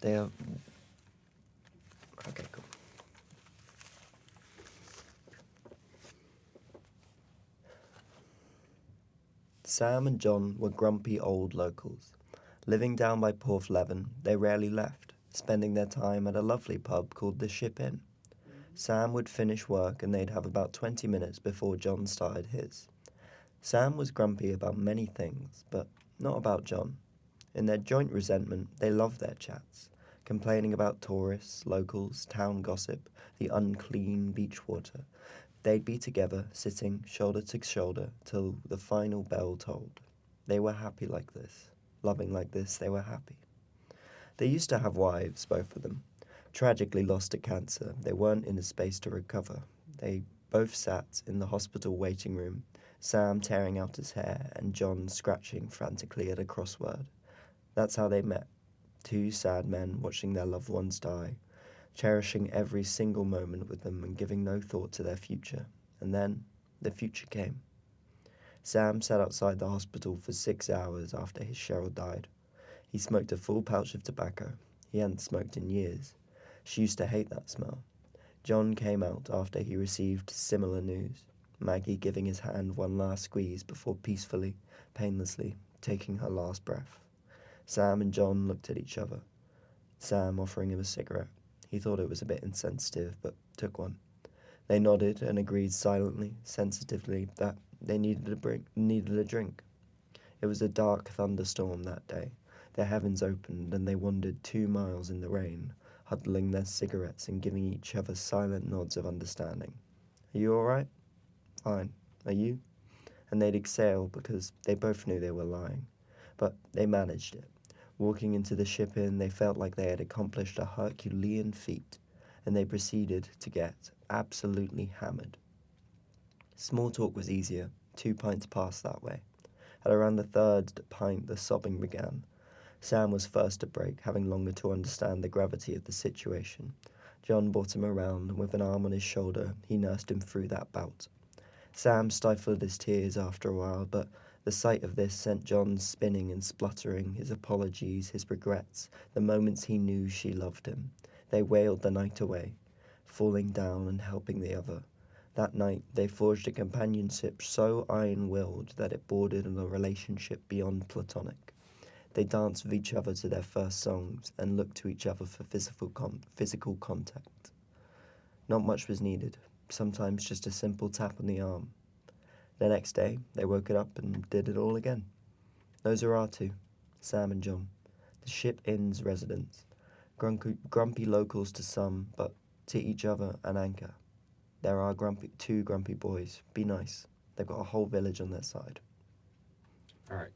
They are... Okay, cool. Sam and John were grumpy old locals. Living down by Porthleven, they rarely left, spending their time at a lovely pub called the Ship Inn. Sam would finish work and they'd have about 20 minutes before John started his. Sam was grumpy about many things, but not about John. In their joint resentment, they loved their chats, complaining about tourists, locals, town gossip, the unclean beach water. They'd be together, sitting shoulder to shoulder, till the final bell tolled. They were happy like this. Loving like this, they were happy. They used to have wives, both of them. Tragically lost to cancer, they weren't in a space to recover. They both sat in the hospital waiting room, Sam tearing out his hair and John scratching frantically at a crossword. That's how they met. Two sad men watching their loved ones die, cherishing every single moment with them and giving no thought to their future. And then the future came. Sam sat outside the hospital for 6 hours after his Cheryl died. He smoked a full pouch of tobacco. He hadn't smoked in years. She used to hate that smell. John came out after he received similar news, Maggie giving his hand one last squeeze before peacefully, painlessly, taking her last breath. Sam and John looked at each other, Sam offering him a cigarette. He thought it was a bit insensitive, but took one. They nodded and agreed silently, sensitively, that they needed a drink. It was a dark thunderstorm that day. Their heavens opened and they wandered 2 miles in the rain, huddling their cigarettes and giving each other silent nods of understanding. Are you all right? Fine. Are you? And they'd exhale because they both knew they were lying. But they managed it. Walking into the Ship Inn, they felt like they had accomplished a Herculean feat, and they proceeded to get absolutely hammered. Small talk was easier, 2 pints passed that way. At around the third pint, the sobbing began. Sam was first to break, having longer to understand the gravity of the situation. John brought him around, and with an arm on his shoulder, he nursed him through that bout. Sam stifled his tears after a while, but the sight of this sent John spinning and spluttering, his apologies, his regrets, the moments he knew she loved him. They wailed the night away, falling down and helping the other. That night, they forged a companionship so iron-willed that it bordered on a relationship beyond platonic. They danced with each other to their first songs and looked to each other for physical contact. Not much was needed, sometimes just a simple tap on the arm. The next day, they woke it up and did it all again. Those are our two, Sam and John, the Ship Inn's residents. Grumpy locals to some, but to each other an anchor. There are two grumpy boys. Be nice. They've got a whole village on their side. All right.